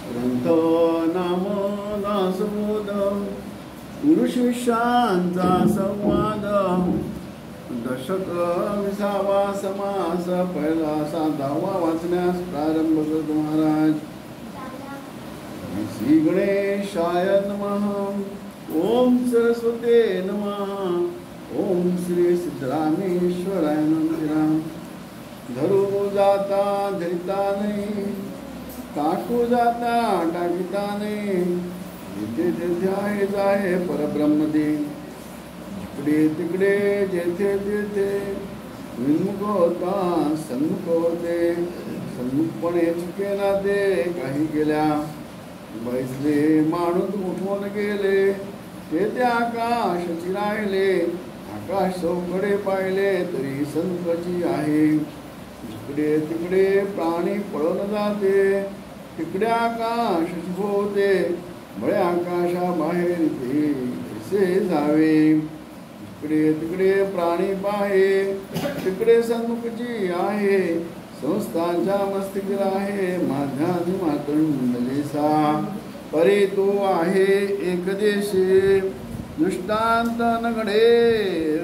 ग्रंथ नाम दासबोध गुरु शिष्यांचा संवाद दशक 20वा समास पहिला 7वा वाचण्यास प्रारंभ करतो महाराज. श्री गणेशाय नमः. ओम सरस्वते नमः. ओम श्री सिद्धरामेश्वराय नमः. धरू जाता धरिता नाही, टाकू जाता टाकिता नाही, जिथे जेथे आहे जाहे परब्रह्म दे. जिकडे तिकडे जेथे तेथे विन्मुख होता सन्मुख होते. सन्मुखपणे चुकेना ते काही गेल्या. बैसले माणूस उठवून गेले, ते आकाशाची राहिले. आकाश चौकडे पाहिले तरी सन्मुखची आहे. जिकडे तिकडे प्राणी पळून जाते, तिकडे आकाश होते. बळे आकाशाबाहेर ते कसे जावे. जिकडे तिकडे प्राणी पाहे, तिकडे सन्मुखची आहे. संस्थांच्या मस्तिकेला आहे माझ्या मातृंडलेसा. परे तो आहे एक देशी, दृष्टांत न घडे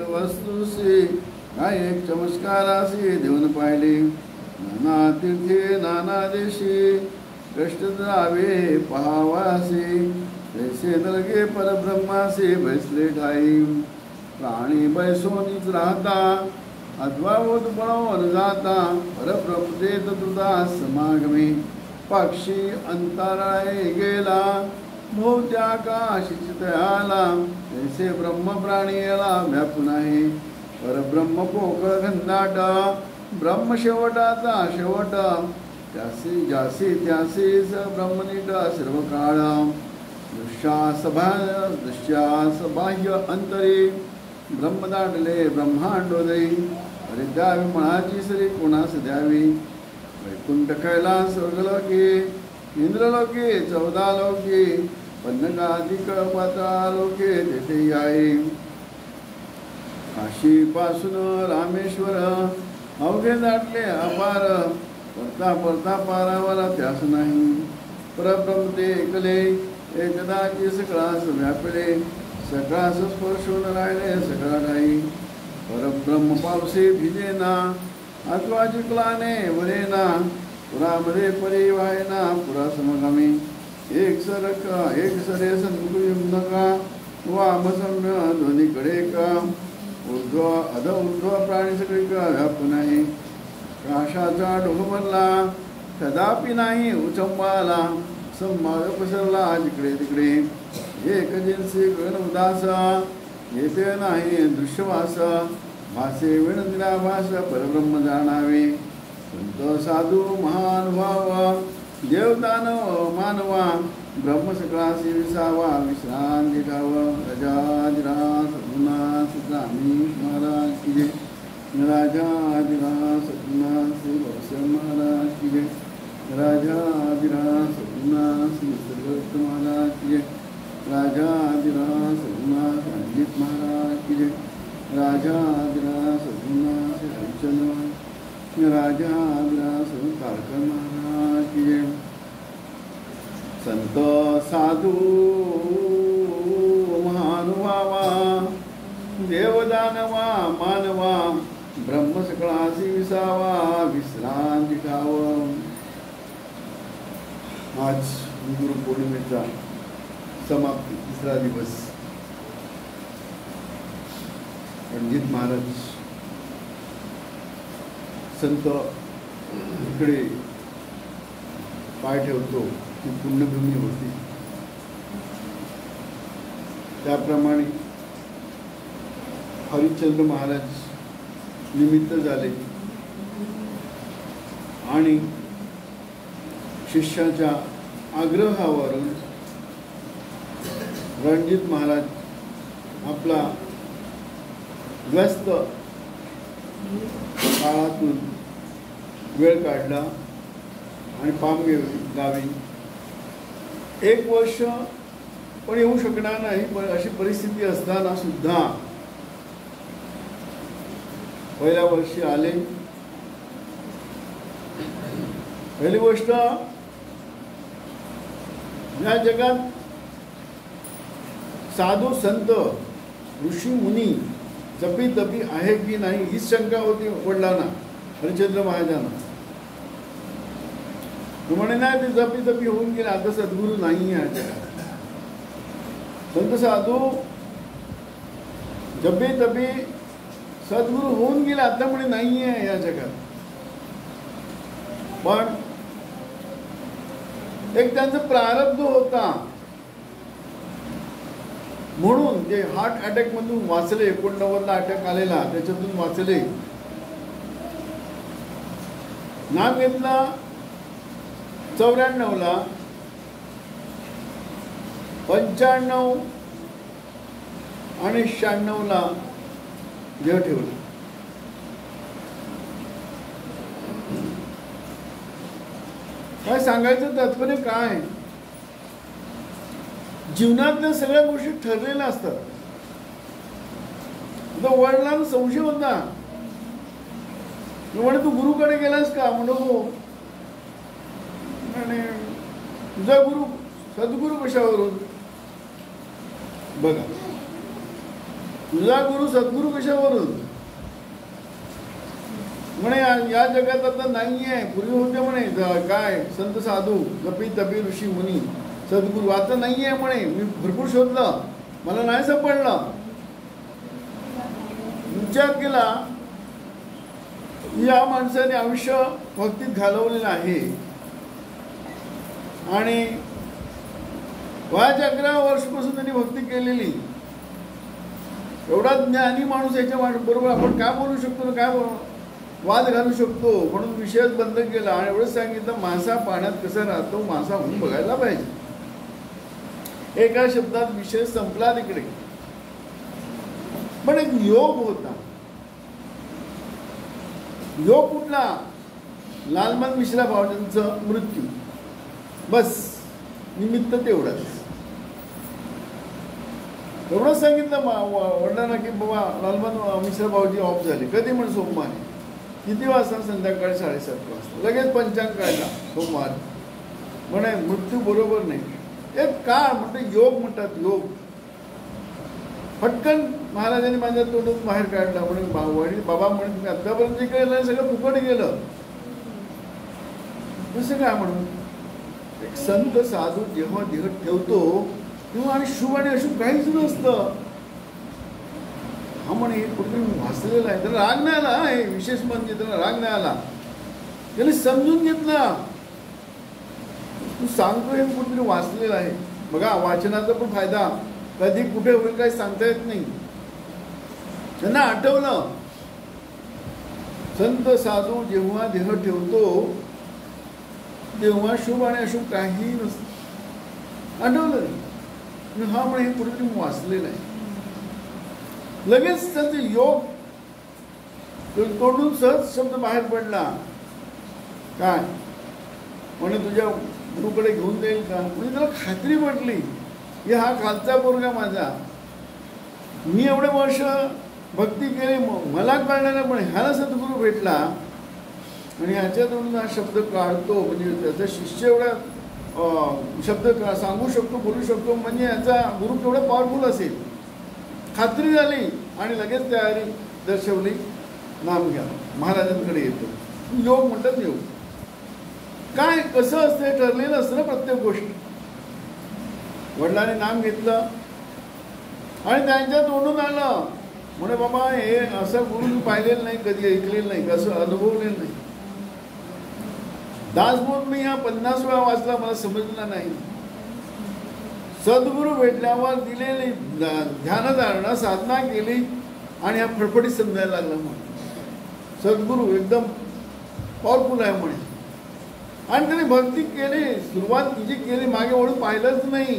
वस्तुसी. काय एक चमत्कारासी देऊन पाहिले. नाना तीर्थे नाना देशी, कष्ट जावे पहावासी. जैसे दलगे परब्रह्मासी बैसले ठाई. प्राणी बैसोनीच राहता, अद्वावत पळवून जाता. परब्रह्म देत तुझा समागमी. पक्षी अंतराळे गेला, भोवत्याकाशी चितळाला. जैसे ब्रह्म प्राणीला व्यापून आहे. परब्रह्म पोकळ घनदाट, ब्रह्म शेवटाचा शेवट. त्यासी ज्यासी त्यासी स ब्रह्मनीट सर्व काळ. दृश्यास बाह्य अंतरी, ब्रह्म दाटले ब्रह्मांडोदयी. अरे द्यावी मनाची सरी कोणास द्यावी. वैकुंठ कैलास स्वर्गलोकी, इंद्रलोकी 14 लोकी. पन्नगाधिक पातालोके तेथे आहे. काशी पासून रामेश्वर, अवघे दाटले अपार. परता परता पारावाला त्यास नाही. परब्रह्म ते एकले, एकदाची सकळास व्यापले. सकळास स्पर्शून राहिले सकळा ठाई. परब्रह्म पावसे भिजेना, अथवा जिंकलाने वरेना. पुरामध्ये परी वाहेना पुरा समगामी. एक सरे सन्मुख नका, वाम सम्य ध्वनीकडे का. ऊर्ध्व अध ऊर्ध्व प्राणी सगळी का व्यापून आहे. काशाचा डोंगरला कदापि नाही उचंबाला. संभाग पसरला जिकडे तिकडे. एक जिन्सी गण उदास, येथे नाही दृश्यवास. भासे विण निराभास परब्रह्म जाणावे. संत साधू महानुभाव, देवदानव मानवा. ब्रह्म सकळासी विसावा, विश्रांती ठाव. राजाधिराज सद्गुणा सिद्धरामेश महाराज की जय. राजाधिराज सद्गुणा श्री भरत महाराज की जय. राजाधिराज सद्गुणा श्री निसर्गदत्त महाराज की जय. राजाधिराज सद्गुणा रणजित महाराज की जय. राजाधिराज सद्गुणा श्री हरिचंद्र. राजाधिराज सद्गुणा तारकन महाराज की जय. संत साधू महानुभावा, देवदानवा मानवा. ब्रह्म सकळासी विसावा, विश्रांती ठाव. आज गुरुपौर्णिमेचा समाप्ती 3रा दिवस. रणजित महाराज संत इकडे पाय ठेवतो ती पुण्यभूमी होती. त्याप्रमाणे हरिश्चंद्र महाराज निमित्त झाले आणि शिष्याच्या आग्रहावरून रणजित महाराज आपला व्यस्त काळातून वेळ काढला आणि पामगेव गावी 1 वर्ष पण येऊ शकणार नाही. पण अशी परिस्थिती असताना सुद्धा पहिल्या वर्षी आले. पहिली गोष्ट या जगात साधू संत ऋषी मुनी जपी तपी आहे की नाही हीच शंका होती वडिलांना, हरिश्चंद्र महाराजांना. तू म्हणे नाही ते जपी तपी होऊन गेले, आता सद्गुरू नाही आहे जगात. संत साधू जपी तपी सद्गुरू होऊन गेले, आता म्हणे नाही आहे या जगात. पण एक त्यांचा प्रारब्ध होता म्हणून जे हार्ट अटॅक मधून वाचले, 89ला अटॅक आलेला त्याच्यातून वाचले. नाम घेतला 94ला, 95 आणि 96ला देह ठेवला. काय सांगायचं तात्पर्य काय, जीवनातल्या सगळ्या गोष्टी ठरलेल्या असतात. वडिलांना संशय होता, म्हणे तू गुरुकडे गेलास का, म्हणून हो. आणि तुझा गुरु सद्गुरू कशावरून, बघा तुझा गुरु सद्गुरू कशावरून, म्हणे या जगात आता नाही आहे, पूर्वी होते म्हणे काय संत साधू जपी तपी ऋषी मुनी सद्गुरू, आता नाही आहे म्हणे. मी भरपूर शोधलं, मला नाही सापडलं. विचार केला या माणसाने आयुष्य भक्तीत घालवलेलं आहे आणि वयाच्या 11 वर्षापासून त्यांनी भक्ती केलेली. एवढा ज्ञानी माणूस याच्या बरोबर आपण काय बोलू शकतो ना, काय वाद घालू शकतो. म्हणून विषयच बंद केला आणि एवढंच सांगितलं मासा पाण्यात कसा राहतो मासा होऊन बघायला पाहिजे. एका शब्दात विषय संपला तिकडे. पण एक योग होता. योग कुठला, लालमन मिश्रा भावजांचा मृत्यू, बस निमित्त तेवढंच. एवढंच सांगितलं वडिलांना की बाबा लालमन मिश्रा भाऊजी ऑफ झाले. कधी म्हण सोमवारी. किती वाजता, संध्याकाळी 7:30 वाजता. लगेच पंचांग काढला सोमवार. म्हणे मृत्यू बरोबर नाही. एक काळ म्हणते योग म्हणतात, योग. पटकन महाराजांनी माझ्या तोंडून बाहेर काढला. म्हणे वडील बाबा म्हणे तुम्ही आतापर्यंत जे केलं सगळं फुकट गेलं. कसं काय म्हणून, एक संत साधू जेव्हा देह ठेवतो तेव्हा आणि शुभ आणि अशुभ काहीच नसतं. हा म्हणे कुठेतरी वाचलेला आहे, त्याला राग नाही आला. हे विशेष म्हणजे त्याला राग नाही आला, त्याला समजून घेतला. तू सांगतो हे कुठेतरी वाचलेलं आहे. बघा वाचनाचा पण फायदा, कधी कुठे होईल काही सांगता येत नाही. त्यांना आठवलं संत साधू जेव्हा देह ठेवतो तेव्हा शुभ आणि अशुभ काही नसतं. आठवलं हा म्हणे हे कुठेतरी वाचलेलं आहे. लगेच त्यांचे योग तोडून सहज शब्द बाहेर पडला. काय म्हणे तुझ्या गुरुकडे घेऊन जाईल का. म्हणजे त्याला खात्री पडली की हा खालचा पोरगा माझा, मी एवढे वर्ष भक्ती केली, मला कळणारा पण ह्याला सद्गुरू भेटला आणि ह्याच्यातून हा शब्द काढतो. म्हणजे त्याचा शिष्य एवढा शब्द सांगू शकतो, बोलू शकतो, म्हणजे याचा गुरु केवढा पॉवरफुल असेल. खात्री झाली आणि लगेच तयारी दर्शवली. नाम घ्या, महाराजांकडे येतो. योग म्हणतात योग. काय कसं असते, ठरलेलं असतं ना प्रत्येक गोष्ट. वडिलांनी नाम घेतलं आणि त्यांच्या तोंडून आलं. म्हणे बाबा हे असं गुरु मी पाहिलेलं नाही, कधी ऐकलेलं नाही, कसं अनुभवलेलं नाही. दासबोध मी हा 50 वेळा वाचला, मला समजला नाही. सद्गुरू भेटल्यावर दिलेली ध्यानधारणा साधना केली आणि हा फडफडीत समजायला लागला. म्हणे सद्गुरू एकदम पॉवरफुल आहे म्हणे. आणि त्यांनी भक्ती केली, सुरुवात तिची केली, मागे वळून पाहिलंच नाही.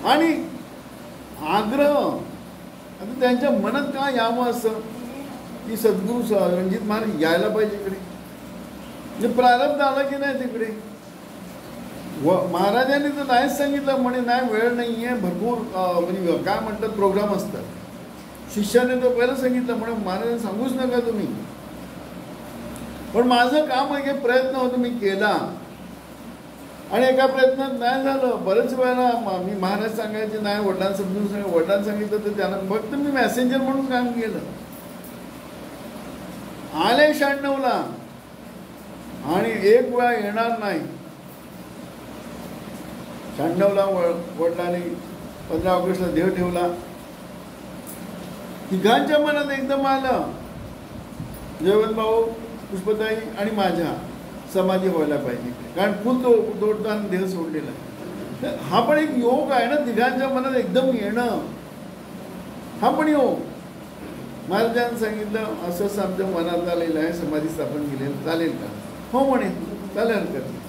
आणि आग्रह आता त्यांच्या मनात काय यावं असं की सद्गुरू रणजित महाराज यायला पाहिजे इकडे. म्हणजे प्रारब्ध आला की नाही तिकडे. महाराजांनी तर नाहीच सांगितलं, म्हणे नाही वेळ नाही आहे, भरपूर म्हणजे काय म्हणतात प्रोग्राम असतात. शिष्याने तर पहिलं सांगितलं, म्हणे महाराजांनी सांगूच नका तुम्ही. पण माझं काम आहे, प्रयत्न होतो मी केला आणि एका प्रयत्नात नाही झालं. बरेच वेळेला मी महाराज सांगायचे नाही, वडिलांना समजून वडिलांना सांगितलं तर त्यांना फक्त मी मॅसेंजर म्हणून काम केलं. आले 96ला आणि एक वेळा येणार नाही. 96ला वडिलांनी 15 ऑगस्टला देह ठेवला. तिघांच्या मनात एकदम आलं, जयवंत भाऊ, पुष्पताई आणि माझ्या समाधी व्हायला पाहिजे, कारण फुल तोडताना देह सोडलेला आहे. हा पण एक योग आहे ना, तिघांच्या मनात एकदम येणं, हा पण योग. महाराजांनी सांगितलं असं आमच्या मनात आलेलं आहे, समाधी स्थापन केलेलं, चालेल का? हो म्हणे, चालेल हरकत नाही.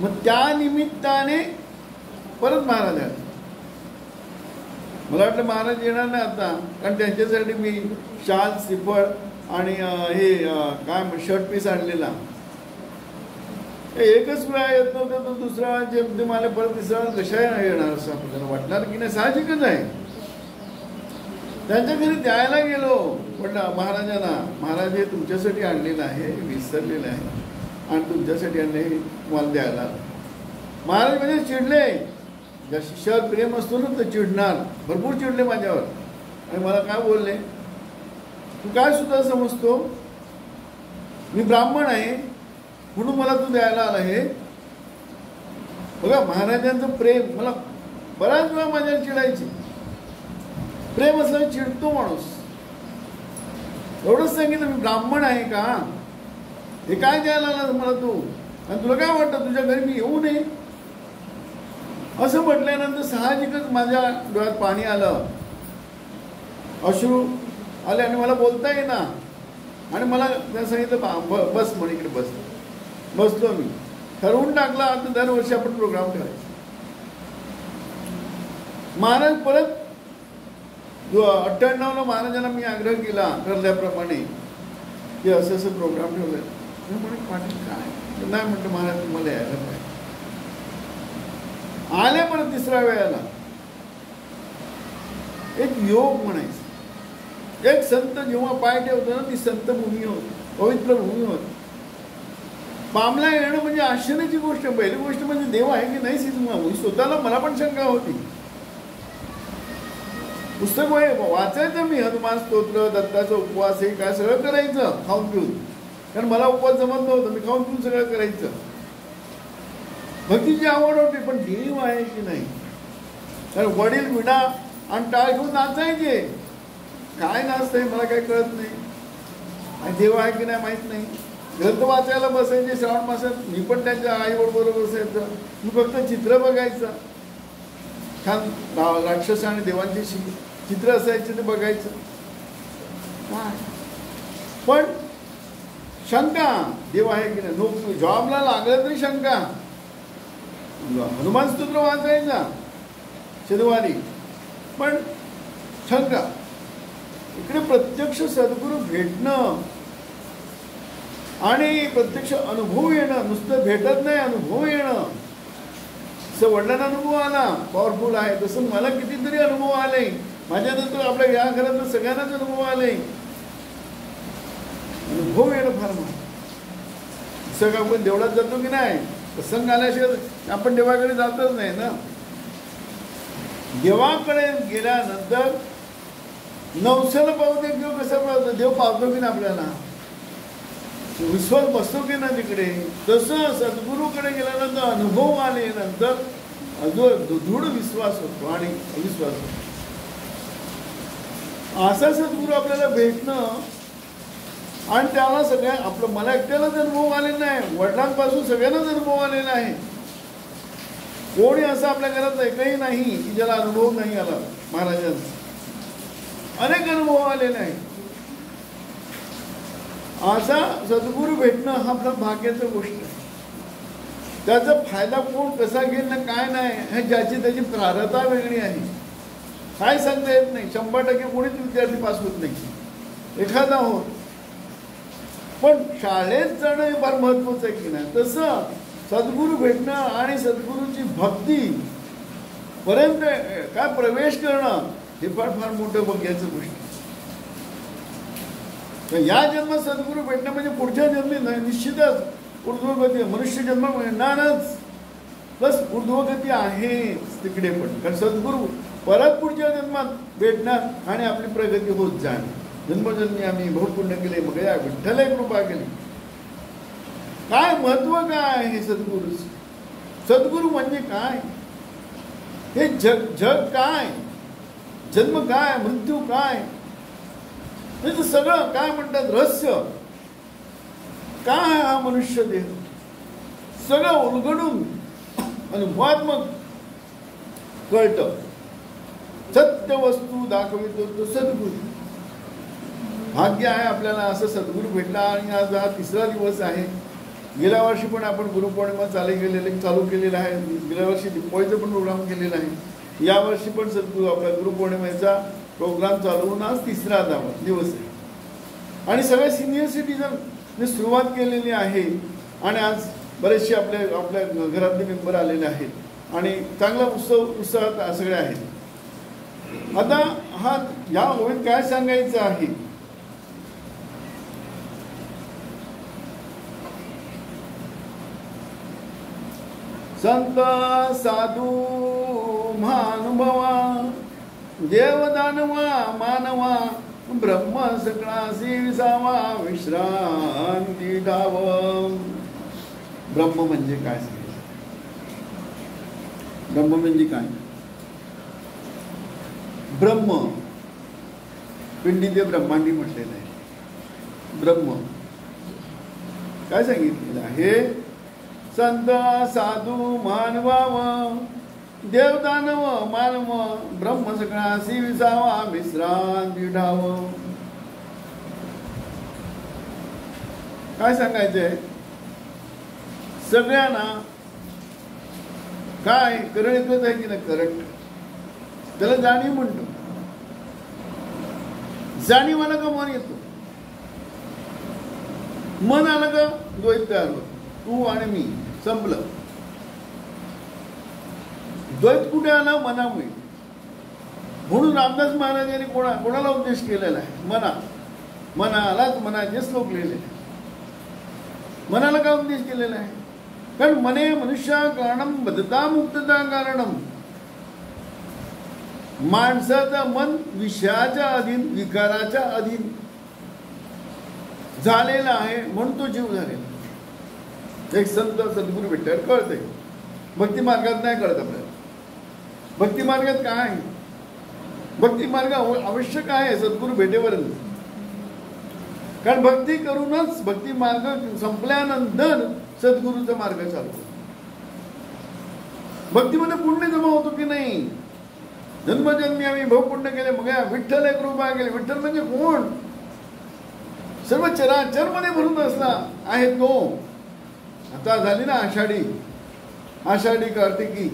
मग त्या निमित्ताने परत महाराज आले. मला वाटलं महाराज येणार नाही आता, कारण त्यांच्यासाठी मी शाल, श्रीफळ आणि हे काय शर्ट पीस आणलेला. एकच वेळा येत नव्हतं, तर दुसरा जे मला परत तिसरा कशा येणार असं आपल्याला वाटणार की नाही, साहजिकच आहे. त्यांच्या घरी द्यायला गेलो, पण महाराजांना, महाराज हे तुमच्यासाठी आणलेलं आहे, विसरलेलं आहे आणि तुमच्यासाठी आणले, मला द्यायला. महाराज म्हणजे चिडले. ज्या शिष्यावर प्रेम असतो ना तर चिडणार, भरपूर चिडले माझ्यावर. आणि मला काय बोलले, तू काय सुद्धा समजतो, मी ब्राह्मण आहे म्हणून मला तू द्यायला आला हे. बघा महाराजांचं प्रेम, मला बऱ्याच वेळा माझ्यावर चिडायची. प्रेम असं चिडतो माणूस. एवढंच सांगितलं, मी ब्राह्मण आहे का, हे काय द्यायला आला मला तू, आणि तुला काय वाटतं तुझ्या घरी मी येऊ नये. असं म्हटल्यानंतर साहजिकच माझ्या डोळ्यात पाणी आलं, अश्रू आले आणि मला बोलता येईना. आणि मला त्या सांगितलं बस म्हणे, इकडे बस. बसलो मी. ठरवून टाकला आता दरवर्षी आपण प्रोग्राम ठेवायचा. महाराज परत 98ला महाराजांना मी आग्रह केला ठरल्याप्रमाणे की असं असं प्रोग्राम ठेवलाय. म्हणे पाटील काय नाही, म्हटलं महाराज तुम्हाला यायला पाहिजे. आले परत तिसऱ्या वेळेला. एक योग म्हणायचं. एक संत जेव्हा पाय ठेवतो ना, ती संत भूमी होत, पवित्र भूमी होत. पामला येणं म्हणजे आश्चर्याची गोष्ट. पहिली गोष्ट म्हणजे देव आहे की नाही सिद्ध, स्वतःला मला पण शंका होती. पुस्तक वाचायचं मी, हनुमान स्तोत्र, दत्ताचा उपवास, हे काय सगळं करायचं खाऊन पिऊन, कारण मला उपवास जमत नव्हतं. मी खाऊन पिऊन सगळं करायचं. भक्तीची आवड होती, पण देव आहे की नाही. कारण वडील विडा आणि टाळ घेऊन नाचायचे. काय नाचतंय मला काही कळत नाही, आणि देव आहे की नाही माहीत नाही. ग्रंथ वाचायला बसायचे श्रावण मासात, मी पण त्यांच्या आईबरोबर बसायचं. मी फक्त चित्र बघायचं, छान राक्षस आणि देवांची चित्र असायचे ते बघायचं. पण शंका, देव आहे की नाही. नोकरी जॉबला लागलं तरी शंका. हनुमान स्तोत्र वाचायचा शनिवारी, पण शंका. इकडे प्रत्यक्ष सद्गुरू भेटणं आणि प्रत्यक्ष अनुभव येणं, नुसतं भेटत नाही, अनुभव येणं. जसं वडिलांना अनुभव आला पॉवरफुल आहे, तसं मला कितीतरी अनुभव आले. माझ्यानंतर आपल्या या घरात सगळ्यांनाच अनुभव आले. अनुभव येणं फार महत्त्वाचं. सगळं आपण देवळात जातो की नाही, प्रसंग आल्याशिवाय आपण देवाकडे जातच नाही ना. देवाकडे गेल्यानंतर नवसाला पावते किंवा कसं पावतं, देव पावतो की नाही आपल्याला, विश्वास बसतो की ना तिकडे. तसं सद्गुरूकडे गेल्यानंतर अनुभव आल्यानंतर अजून दृढ विश्वास होतो आणि अविश्वास होतो. असा सद्गुरू आपल्याला भेटणं, आणि त्याला सगळ्या आपलं, मला एकट्यालाच अनुभव आलेला नाही, वडिलांपासून सगळ्यांनाच अनुभव आलेला आहे. कोणी असं आपल्या घरात एकही नाही की ज्याला अनुभव नाही आला. महाराजांचा अनेक अनुभव आलेले आहेत. असा सद्गुरू भेटणं हा आपला भाग्याची गोष्ट आहे. त्याचा फायदा कोण कसा घेईल ना काय नाही, हे ज्याची त्याची प्रारब्धता वेगळी आहे. काय सांगता येत नाही. 100% कोणीच विद्यार्थी पास होत नाही, एखादा होत. पण शाळेत जाणं हे फार महत्त्वाचं आहे की नाही. तसं सद्गुरू भेटणं आणि सद्गुरूची भक्ती पर्यंत काय प्रवेश करणं हे फार फार मोठं भाग्याचं गोष्ट आहे. तर या जन्मात सद्गुरू भेटणं म्हणजे पुढच्या जन्मी निश्चितच ऊर्ध्वगती, मनुष्य जन्म मिळणारच. प्लस ऊर्ध्वगती आहे तिकडे पण, कारण सद्गुरू परत पुढच्या जन्मात भेटणार आणि आपली प्रगती होत जाणार. जन्मजन्मी आम्ही बहुपुण्य केले, मग या विठ्ठल कृपा केली. काय महत्व काय हे सद्गुरू? सद्गुरू म्हणजे काय? हे जग काय, जन्म काय, मृत्यू काय, म्हणजे सगळं काय म्हणतात रहस्य काय, हा मनुष्य देह सगळं उलगडून अनुभवात्मक कळतं. सत्य वस्तू दाखवितो तो सद्गुरू. भाग्य आहे आपल्याला असं सद्गुरू भेटला. आणि आज हा 3रा दिवस आहे. गेल्या वर्षी पण आपण गुरुपौर्णिमा चालू केलेला आहे. गेल्या वर्षी दिवाळीचा पण प्रोग्राम केलेला आहे. यावर्षी पण सद्गुरू आपला गुरुपौर्णिमेचा प्रोग्राम चालू होऊन आज 3रा दिवस आहे. आणि सगळ्या सिनियर सिटीजनने सुरुवात केलेली आहे. आणि आज बरेचसे आपल्या घरातले मेंबर आलेले आहेत आणि चांगला उत्साहात सगळे आहेत. आता या ओळीत काय सांगायचं आहे? संत साधू महानुभवा देवदानवा मानवा ब्रह्म सकळासी विसावा विश्रांती ठाव. ब्रह्म म्हणजे काय सांगायचं? ब्रह्म म्हणजे काय? ब्रह्म पिंडीते ब्रह्मांडी म्हटलेलं आहे. ब्रह्म काय सांगितलेलं आहे? संत साधू मानवाव देवदानव मानव ब्रह्म सकळासी विसावा विश्रांती ठाव. काय सांगायचंय? सगळ्यांना काय करंट एकच आहे की ना, करंट त्याला जाणीव म्हणतो. जाणीव आला का मन येतो, मन आलं का द्वैत तयार होतो. तू आणि मी संपलं. द्वैत कुठे आला? मनामुळे. म्हणून रामदास महाराजांनी कोणाला उपदेश केलेला आहे? मनालाच मनाचे श्लोक लिहिले. मनाला का उपदेश केलेला आहे? कारण मने मनुष्या कारणम बद्धता मुक्तता कारणम. माणसाचं मन विषयाच्या अधीन विकाराच्या अधीन झालेला आहे म्हणून तो जीव झालेला. एक संत सद्गुरू भेटल्यावर कळते. भक्ती मार्गात नाही कळत आपल्याला. भक्ती मार्गात काय? भक्ती मार्ग आवश्यक आहे सद्गुरू भेटेपर्यंत. कारण भक्ती करूनच भक्ती मार्ग संपल्यानंतर सद्गुरूचा मार्ग चालतो. भक्तीमध्ये पुण्य जमा होतो की नाही? जन्मजन्मी आम्ही बहुपुण्य केले, मग विठ्ठल कृपा केली. विठ्ठल म्हणजे कोण? सर्व चराचर मध्ये भरून असला आहे तो. आता झाली ना आषाढी कार्तिकी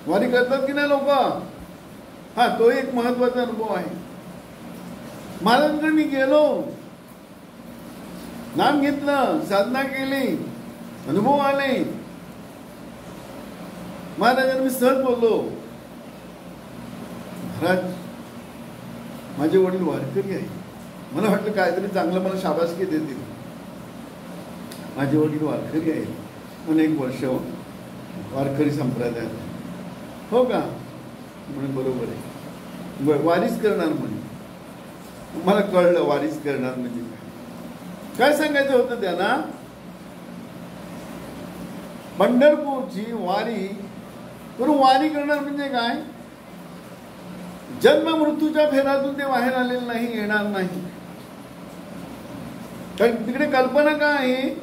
वारी करतात की नाही लोक? तो एक महत्वाचा अनुभव आहे. महाराजांकडे मी गेलो, नाम घेतलं, साधना केली, अनुभव आले. महाराजांनी मी सहज बोललो, महाराज माझे वडील वारकरी आहे. मला वाटलं काहीतरी चांगलं मला शाबासकी देतील. माझे वडील वारकरी आहेत, अनेक वर्ष वारकरी संप्रदायात. हो का? म्हणून बरोबर आहे, वारीच करणार म्हणे. मला कळलं वारीच करणार म्हणजे काय सांगायचं होतं त्यांना. पंढरपूरची वारी करून वारी करणार म्हणजे काय? जन्म मृत्यूच्या फेऱ्यातून ते बाहेर आलेलं नाही, येणार नाही. कारण तिकडे कल्पना काय आहे?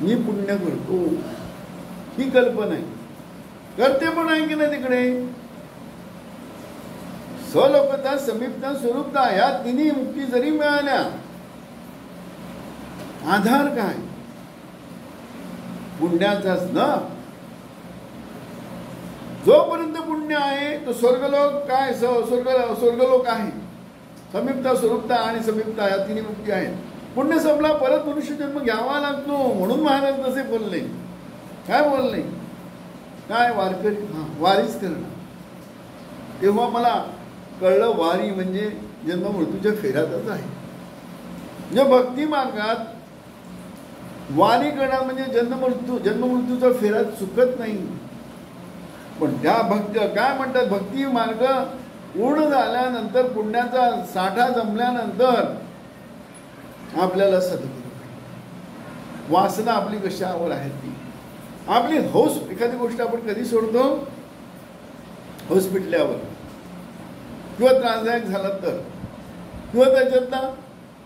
मी पुण्य करतो ही कल्पना आहे. करते पण आहे की नाही तिकडे? स्वलोकता समीपता स्वरूपता या तिन्ही मुक्ती जरी मिळाल्या, आधार काय? पुण्याचाच ना. जोपर्यंत पुण्य आहे तो स्वर्गलोक काय? स्वर्गलोक आहे. समीपता स्वरूपता आणि समीपता या तिन्ही मुक्ती आहेत. पुण्य संपला परत मनुष्य जन्म घ्यावा लागतो. म्हणून महाराज तसे बोलले. काय बोलले? काय? वारकरी वारीच करणं. तेव्हा मला कळलं वारी म्हणजे जन्म मृत्यूच्या फेऱ्यातच आहे. म्हणजे भक्ती मार्गात वारी करणं म्हणजे जन्ममृत्यूचा फेरा चुकत नाही. पण त्या भक्त काय म्हणतात, भक्ती मार्ग पूर्ण झाल्यानंतर, पुण्याचा साठा जमल्यानंतर आपल्याला सद्गुरू, वासना आपली कशावर आहे ती आपली हौस. एखादी गोष्ट आपण कधी सोडतो, हौस पिटल्यावर किंवा त्रासदायक झाला तर, किंवा त्याच्यातला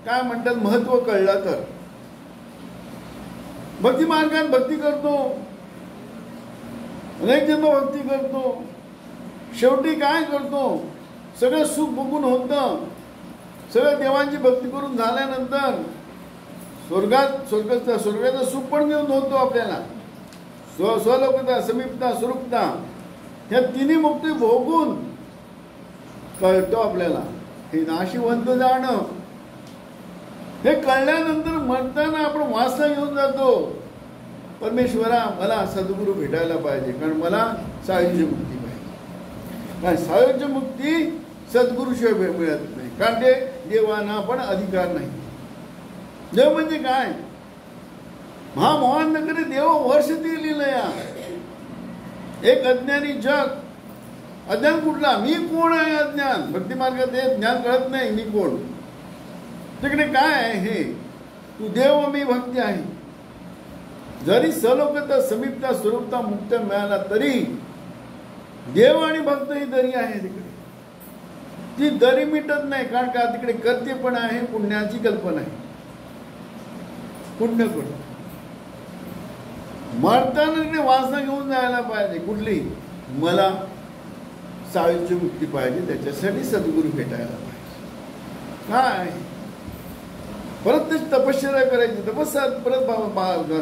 काय म्हणतात महत्व कळलं तर. भक्ती मार्गात भक्ती करतो, अनेक जन्म भक्ती करतो, शेवटी काय करतो, सगळं सुख बघून होतं. सगळं देवांची भक्ती करून झाल्यानंतर स्वर्गाचं सुख पण घेऊन होतो आपल्याला. स्वलोकता, समीपता, स्वरूपता ह्या तिन्ही मुक्ती भोगून कळतो आपल्याला हे नाशिवंत जाणं. हे कळल्यानंतर म्हणताना आपण वासना घेऊन जातो, परमेश्वरा मला सद्गुरू भेटायला पाहिजे, कारण मला सायुज्य मुक्ती पाहिजे. कारण सायुज्य मुक्ती सद्गुरूशिवाय मिळत नाही, कारण ते देवांना पण अधिकार नाही. देव म्हणजे काय, महामोहन नगरी देव वर्ष दिलेलं या. एक अज्ञानी जग, अज्ञान कुठला, मी कोण आहे अज्ञान. भक्ती मार्गात हे ज्ञान कळत नाही मी कोण. तिकडे काय आहे हे, तू देव मी भक्ती आहे. जरी सलोकता, समीपता, स्वरूपता, मुक्त मिळाला तरी देव आणि भक्त ही दरी आहे. तिकडे ती दरी मिटत नाही, कारण का तिकडे कर्ते पण आहे, पुण्याची कल्पना आहे. पुण्य करून मरताना तिकडे वासना घेऊन जायला पाहिजे. कुठली, मला सायुज्य मुक्ती पाहिजे, त्याच्यासाठी सद्गुरू भेटायला पाहिजे. काय परत त्याची तपश्चर्या करायची, परत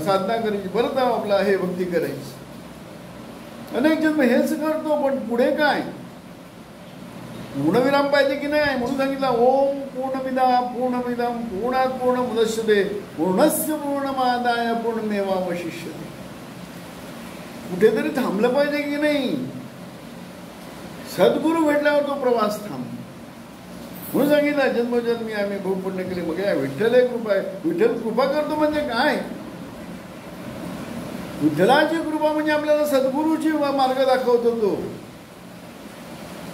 साधना करायची, परत आपला हे भक्ती करायची. अनेक जन्म हेच करतो, पण पुढे काय, पूर्णविराम पाहिजे की नाही. म्हणून सांगितलं ओम पूर्णमिदं पूर्णात् पूर्णमुदच्यते पूर्णस्य पूर्णमादाय पूर्णमेवावशिष्यते. कुठेतरी थांबलं पाहिजे की नाही. सद्गुरू भेटल्यावर तो प्रवास थांब. म्हणून सांगितलं जन्मोजन्मी आम्ही भोग पुण्य केले. मग या विठ्ठल कृपा आहे. विठ्ठल कृपा करतो म्हणजे काय, विठ्ठलाची कृपा म्हणजे आपल्याला सद्गुरूची मार्ग दाखवतो तो.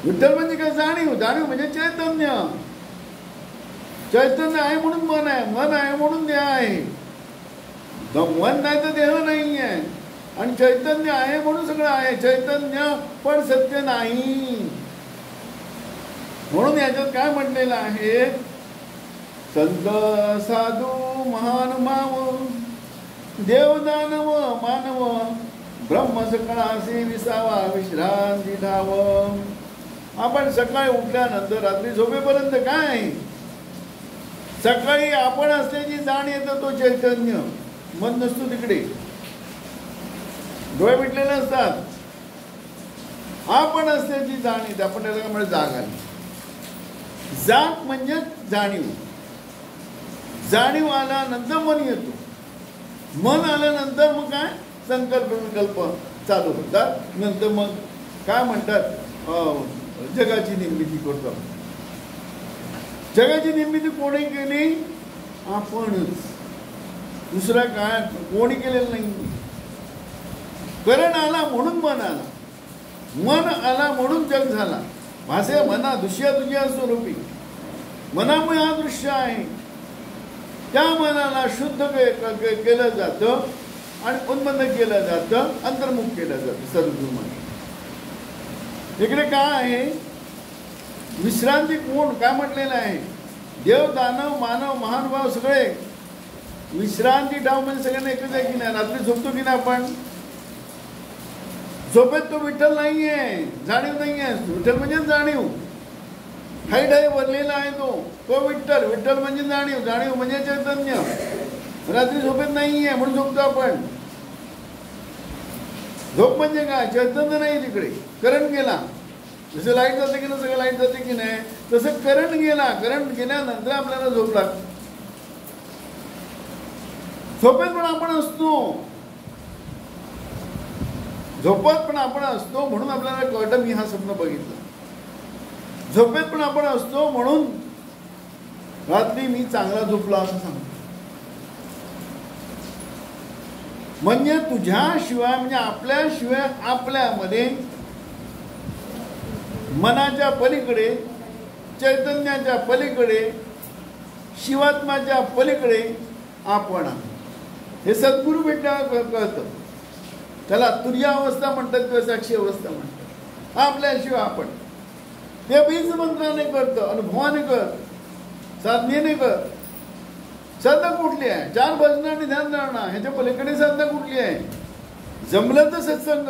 विठ्ठल म्हणजे काय, जाणीव. जाणीव म्हणजे चैतन्य. चैतन्य आहे म्हणून मन आहे, मन आहे म्हणून देह आहे. मन नाही तर देह नाही आहे, आणि चैतन्य आहे म्हणून सगळं आहे. चैतन्य पण सत्य नाही. म्हणून याच्यात काय म्हटलेलं आहे, संत साधू महानुभाव देवदानव मानव ब्रह्म सकळासी विसावा विश्रांती धाव. आपण सकाळी उठल्यानंतर रात्री झोपेपर्यंत काय, सकाळी आपण असल्याची जाण येतं, तो चैतन्य. मन नसतो तिकडे, डोळे मिटलेले असतात, आपण असल्याची जाण येते. आपण त्याला म्हणजे जाग आली. जाग म्हणजे जाणीव. जाणीव आल्यानंतर मन येतो. मन आल्यानंतर मग काय, संकल्प विकल्प चालू होतात. नंतर मग काय म्हणतात, जगाची निर्मिती करतो. जगाची निर्मिती कोणी केली, आपणच. दुसरा काय, कोणी केलेलं नाही. करण आला म्हणून मन आला, मन आला म्हणून जग झाला. भाषे मना दुष्या तुझ्या स्वरूपी. मनामुळे हा दृश्य आहे. त्या मनाला शुद्ध केलं जातं आणि उन्मन्न केलं जातं, अंतर्मुख केलं जातं सद्गुरूमध्ये. इकडे काय आहे, विश्रांती कोण, काय म्हटलेलं आहे, देव दानव मानव महानुभाव सगळे विश्रांती ठाव म्हणजे सगळ्यांना एकच आहे की नाही. रात्री झोपतो की नाही आपण, झोपेत तो विठ्ठल नाहीये, जाणीव नाहीये. विठ्ठल म्हणजे जाणीव, ठाई भरलेला आहे तो विठ्ठल. विठ्ठल म्हणजे जाणीव, जाणीव म्हणजे चैतन्य. रात्री झोपेत नाहीये म्हणून झोपतो आपण. झोप म्हणजे काय, चैतन्य नाही तिकडे, करंट गेला. जसं लाईट जाते की नाही, सगळं लाईट जाते की नाही, तसं करंट गेला. करंट गेल्यानंतर आपल्याला झोप लागते. झोपेत पण आपण असतो, झोपत पण आपण असतो, म्हणून आपल्याला कळतं मी हा स्वप्न बघितलं. झोपेत पण आपण असतो, म्हणून रात्री मी चांगला झोपला असं सांगतो. म्हणजे तुझ्याशिवाय, म्हणजे आपल्याशिवाय आपल्यामध्ये मनाच्या पलीकडे, चैतन्याच्या पलीकडे, शिवात्माच्या पलीकडे आपण हे सद्गुरू भेटल्यावर कळतं. त्याला तुर्य अवस्था म्हणतात किंवा साक्षी अवस्था म्हणतात. आपल्याशिवाय आपण ते बीज मंत्राने करतं, अनुभवाने कर, साधनेने कर. साधना कुठली आहे? 4 भजनं आणि ध्यान धारणा. ह्याच्या पलीकडे साधना कुठली आहे? जमलं तर सत्संग,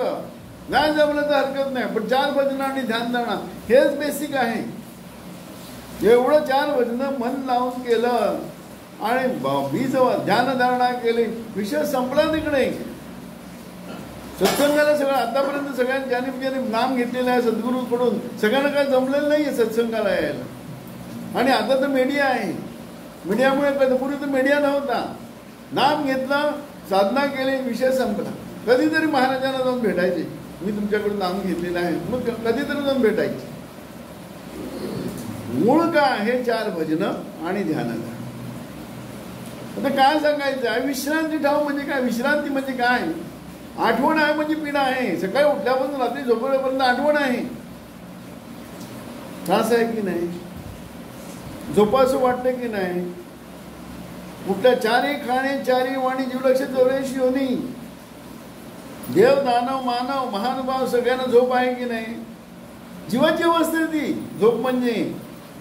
नाही जमलं तर हरकत नाही, पण 4 भजनं आणि ध्यान धारणा हेच बेसिक आहे. एवढं 4 भजनं मन लावून केलं आणि बीज ध्यान धारणा केली, विषय संपला तिकडे. सत्संगाला सगळं आतापर्यंत सगळ्यांनी ज्याने नाम घेतलेलं आहे सद्गुरूकडून, सगळ्यांना काय जमलेलं नाही आहे सत्संगाला यायला. आणि आता तर मीडिया आहे, मीडियामुळे पूर्वी तर मीडिया नव्हता. नाम घेतलं, साधना केली, विषय संपला. कधीतरी महाराजांना जाऊन भेटायचे, मी तुमच्याकडून नाम घेतलेलं आहे, मग कधीतरी जाऊन भेटायचे. मूळ काय आहे? 4 भजनं आणि ध्यान. आता काय सांगायचं आहे? विश्रांती ठाव म्हणजे काय? विश्रांती म्हणजे काय? आठवण आहे म्हणजे पीडा आहे. सकाळी उठल्यापासून रात्री झोपेपर्यंत आठवण आहे. त्रास आहे की नाही? झोपासं वाटतं की नाही? कुठल्या 4 खाणे 4 वाणी जीवलक्ष 84 योनी, देव दानव मानव महानुभाव सगळ्यांना झोप आहे की नाही? जीवाची अवस्था आहे ती झोप म्हणजे.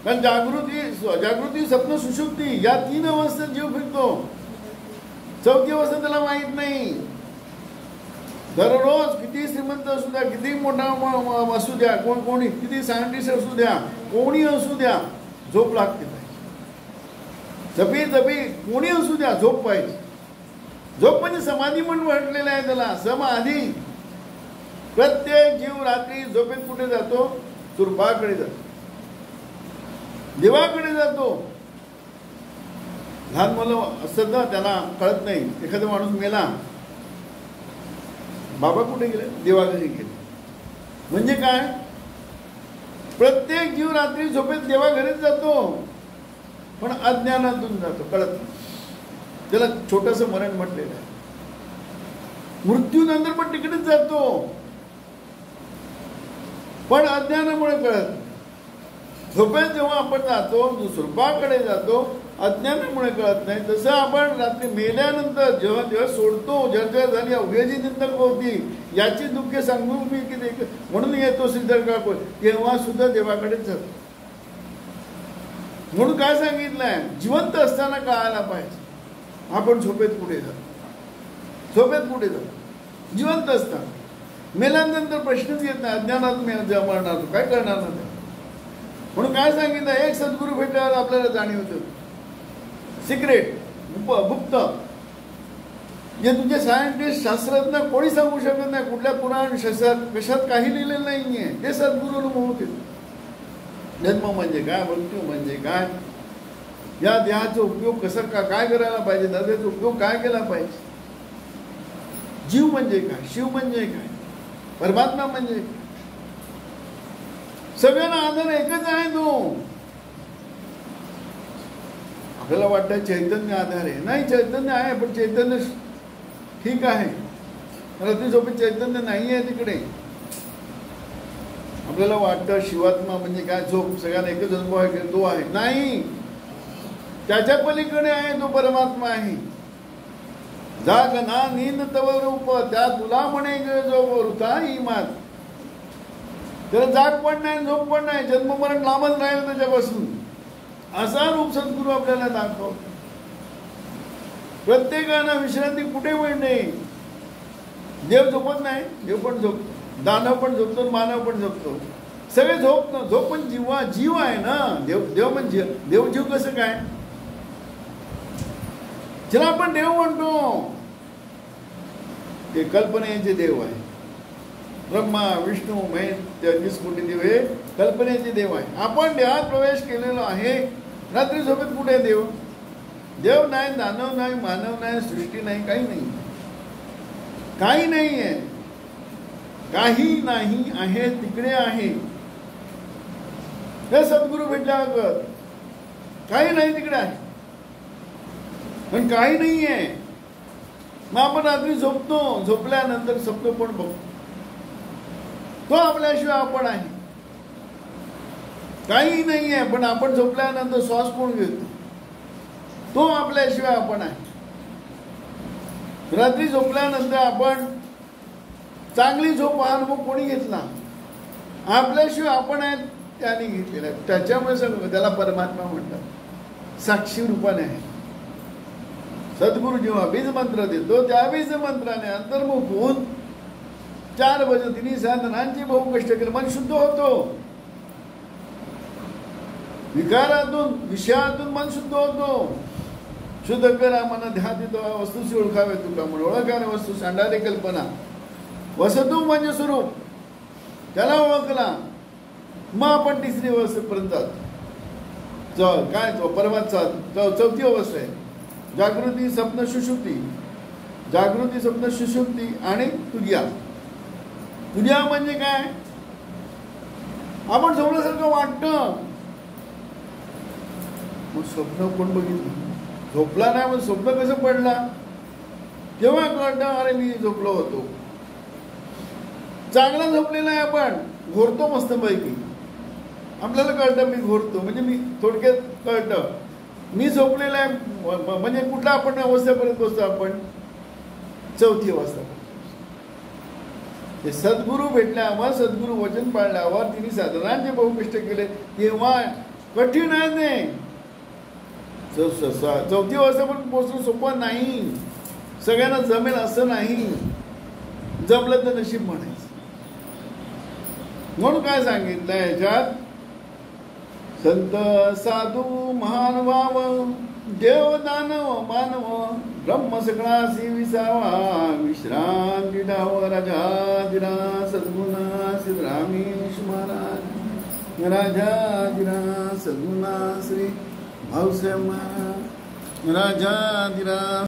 कारण जागृती स्वप्न सुषुप्ती या 3 अवस्थेत जीव फिरतो. 4थी अवस्था त्याला माहीत नाही. दररोज किती श्रीमंत असू द्या, किती मोठा असू द्या, कोणी किती सायंटिस्ट असू द्या, कोणी असू द्या, झोप लागते पाहिजे. जपी कोणी असू द्या, झोप पाहिजे. झोप म्हणजे समाधी म्हणून म्हटलेलं आहे त्याला, समाधी. प्रत्येक जीव रात्री झोपेत कुठे जातो? सुरपाकडे जातो, देवाकडे जातो. लहान मुलं असतात ना, त्याला कळत नाही. एखादा माणूस मेला, बाबा कुठे गेले? देवाघरी गेले. म्हणजे काय? प्रत्येक जीव रात्री झोपेत देवाघरीच जातो, पण अज्ञानातून जातो, कळत नाही. त्याला छोटंसं मरण म्हटलेलं आहे. मृत्यूनंतर पण तिकडेच जातो, पण अज्ञानामुळे कळत. झोपेत जेव्हा आपण जातो, स्वरूपाकडे जातो, अज्ञानामुळे कळत नाही. तसं आपण रात्री मेल्यानंतर जेव्हा जेव्हा सोडतो, जर्जर झाली, अवघ्याची निंदा होती, याची दुःखे सांगू मी की म्हणून येतो सिद्धरकाळ, तेव्हा सुद्धा देवाकडेच जातो. म्हणून काय सांगितलंय? जिवंत असताना कळायला पाहिजे आपण झोपेत कुठे जातो, झोपेत कुठे जातो. जिवंत असताना. मेल्यानंतर प्रश्नच येत नाही, अज्ञानात मरणार, काय करणार नाही. म्हणून काय सांगितलं? एक सद्गुरू भेटल्यावर आपल्याला जाणीव होतं. सिक्रेट, गुप्त, जे तुझे सायंटिस्ट शास्त्रज्ञ कोणी सांगू शकत नाही. कुठल्या पुराण शास्त्रात कशात काही लिहिलेलं नाहीये, ते सद्गुरू अनुभव होते. जन्म म्हणजे काय, मृत्यू म्हणजे काय, या देहाचा उपयोग कसा काय करायला पाहिजे, नव्याचा उपयोग काय केला पाहिजे, जीव म्हणजे काय, शिव म्हणजे काय, परमात्मा म्हणजे काय. सगळ्यांना आधार एकच आहे तो. आपल्याला वाटतं चैतन्य आधार आहे. नाही, चैतन्य आहे, पण चैतन्य ठीक आहे. रात्री झोपेत चैतन्य नाही आहे तिकडे. आपल्याला वाटतं शिवात्मा म्हणजे काय, झोप सगळ्यांना एकच अनुभव आहे, तो आहे. नाही, त्याच्या पलीकडे आहे तो परमात्मा आहे. जाग ना नीन तव रूप, त्या तुला म्हणे जो वृथा ही मात. त्याला जाग पण नाही, झोप पण नाही, जन्ममरण लांबच राहील त्याच्यापासून. असा रूप सद्गुरू आपल्याला दाखव. प्रत्येकाला विश्रांती कुठे मिळणे. देव झोपत नाही, देव पण झोपतो, दानव पण झोपतो, मानव पण झोपतो, सगळे झोप पण जीव आहे ना. देव म्हणजे देव जीव कसं काय, ज्याला आपण देव म्हणतो ते कल्पनेचे देव आहे. ब्रह्मा विष्णू महेश 23 कोटी देव हे कल्पनेचे देव आहे. आपण देहात प्रवेश केलेला आहे. रात्री झोपेत कुठे देव? देव नाही, दानव नाही, मानव नाही, सृष्टी नाही, काही नाही, काही नाही आहे. काही नाही आहे तिकडे आहे. हे सद्गुरू भेटल्यावर काही नाही तिकडे आहे, पण काही नाही आहे. मग आपण रात्री झोपतो, झोपल्यानंतर स्वप्न पण बघतो. तो आपल्याशिवाय आपण आहे, काही नाही आहे. पण आपण झोपल्यानंतर श्वास कोण घेतो? तो आपल्याशिवाय आपण आहे. रात्री झोपल्यानंतर आपण चांगली झोप हा अनुभव कोणी घेतला? आपल्याशिवाय आपण आहे त्याने घेतलेला आहे. त्याच्यामुळे सगळं त्याला परमात्मा म्हणतात. साक्षी रूपाने आहे. सद्गुरु जेव्हा बीज मंत्र देतो त्या बीज मंत्राने अंतर्मुख होऊन 4 पद्धतीने साधनांची बहु कष्ट केले मन शुद्ध होतो. विकारातून विषयातून मन शुद्ध होतो. शुद्ध करा मन ध्यान वस्तूशी ओळखावे तुका म्हणून ओळखाने वस्तू सांडारे कल्पना वसतू म्हणजे स्वरूप त्याला ओळखला. मग आपण 3री अवस्थेपर्यंत जातो. काय तो परमात्मा 4थी अवस्था आहे. जागृती स्वप्न सुषुप्ती. जागृती स्वप्न सुषुप्ती आणि तुर्या. तुर्या म्हणजे काय? आपण झोपल्यासारखं वाटतं. मग स्वप्न कोण बघितलं? झोपला नाही. मग स्वप्न कसं पडला? तेव्हा कळतं अरे मी झोपलो होतो. चांगला झोपलेला आहे आपण घोरतो मस्तपैकी. आपल्याला कळतं मी घोरतो म्हणजे मी थोडक्यात कळतं मी झोपलेला आहे. म्हणजे कुठल्या आपण अवस्थेपर्यंत पोहोचतो? आपण 4थी अवस्था. ते सद्गुरू भेटल्यावर सद्गुरू वचन पाळल्यावर तिने साधनांचे बहु कष्ट केले तेव्हा कठीण आहे ते. 4थी अवस्थेपर्यंत पोहोचणं सोपं नाही. सगळ्यांना जमेल असं नाही. जमलं तर नशीब म्हणायचं. म्हणून काय सांगितलं याच्यात? संत साधू महान व्हाव देव दानव मानव ब्रह्म सगळासी विसावा विश्रांती डाव राजाधिराज सद्गुणा सिद्धरामेश महाराज राजाधिराज सद्गुणा श्री भाऊसाहेब महाराज राजाधिराज